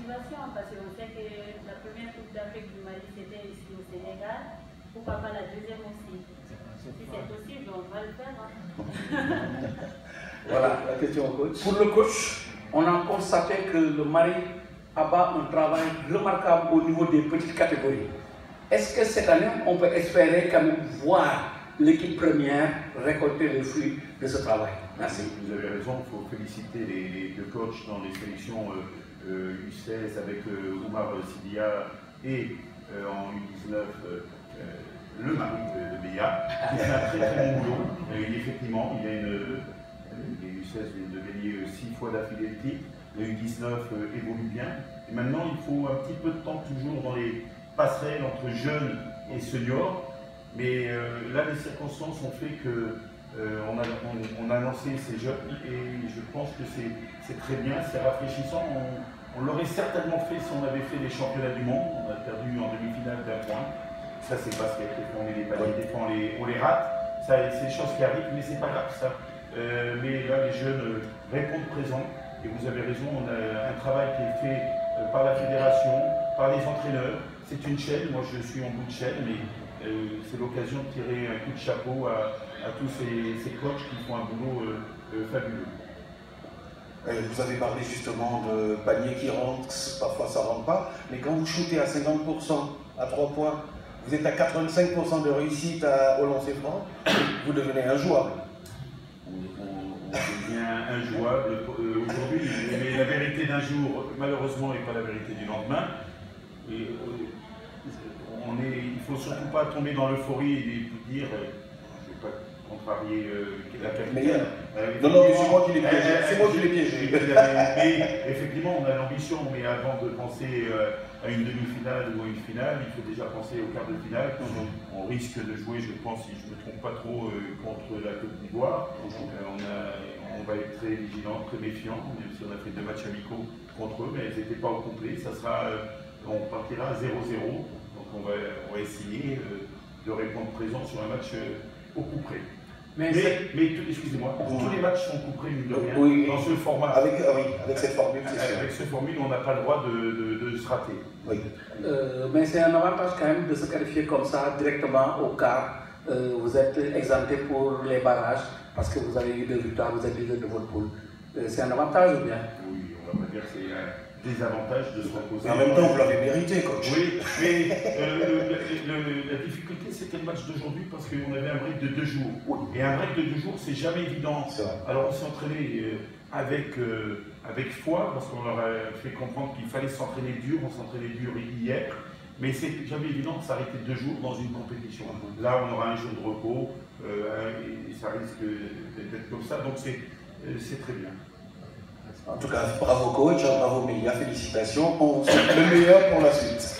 motivation parce qu'on sait que la première Coupe d'Afrique du Mali c'était ici au Sénégal. Pourquoi pas la deuxième aussi? Si c'est possible, on va le faire. Hein. Voilà la question au coach. Pour le coach, on a constaté que le Mali abat un travail remarquable au niveau des petites catégories. Est-ce que cette année, on peut espérer quand même voir l'équipe première récolter les fruits de ce travail? Merci. Vous avez raison, il faut féliciter les deux coachs dans les sélections U16 avec Oumar Sidia et en U19 le mari de Béa, qui fait un très très bon boulot. Effectivement, il y a les U16 viennent de gagner 6 fois d'affilée le titre, le U19 évolue bien. Et maintenant, il faut un petit peu de temps toujours dans les passerelles entre jeunes et seniors. Mais là, les circonstances ont fait que on a lancé ces jeunes et je pense que c'est très bien, c'est rafraîchissant. On l'aurait certainement fait si on avait fait les championnats du monde. On a perdu en demi-finale d'1 point. Ça, c'est parce qu'il y a des fois on met les paniers, des fois on les rate. C'est des choses qui arrivent, mais c'est pas grave ça. Mais là, les jeunes répondent présent. Et vous avez raison, on a un travail qui est fait par la fédération, par les entraîneurs. C'est une chaîne, moi je suis en bout de chaîne, mais c'est l'occasion de tirer un coup de chapeau à tous ces coachs qui font un boulot fabuleux. Vous avez parlé justement de paniers qui rentrent, parfois ça ne rentre pas, mais quand vous shootez à 50% à 3 points, vous êtes à 85% de réussite au lancer franc, vous devenez injouable. On devient injouable aujourd'hui, mais la vérité d'un jour, malheureusement, n'est pas la vérité du lendemain. Et, il ne faut surtout pas tomber dans l'euphorie et dire, je ne vais pas contrarier la capitale. Non, mais c'est moi qui l'ai piégé. C'est moi qui l'ai piégé. Mais effectivement, on a l'ambition, mais avant de penser à une demi-finale ou à une finale, il faut déjà penser au quart de finale. On risque de jouer, je pense, si je ne me trompe pas trop, contre la Côte d'Ivoire. On va être très vigilants, très méfiants, même si on a fait 2 matchs amicaux contre eux, mais elles n'étaient pas au complet. On partira à 0-0. Donc on va essayer de répondre présent sur un match au coup près. Mais excusez-moi, tous les matchs sont coup près, mine de rien, dans ce format. Avec cette formule, c'est sûr. Avec cette formule, on n'a pas le droit de se rater. Oui. Mais c'est un avantage quand même de se qualifier comme ça directement au quart. Vous êtes exempté pour les barrages parce que vous avez eu 2 victoires, vous êtes leader de votre poule. C'est un avantage ou bien? Oui, on va pas dire que c'est un désavantage de se reposer. En même temps, vous l'avez mérité, coach. Oui, mais la difficulté, c'était le match d'aujourd'hui parce qu'on avait un break de 2 jours. Oui. Et un break de 2 jours, c'est jamais évident. Alors on s'est entraîné avec foi parce qu'on leur a fait comprendre qu'il fallait s'entraîner dur. On s'entraînait dur hier. Mais c'est jamais évident de s'arrêter 2 jours dans une compétition. Là, on aura un jour de repos et ça risque d'être comme ça. Donc c'est très bien. En tout cas, bravo coach, bravo Mélia, félicitations. On vous souhaite le meilleur pour la suite.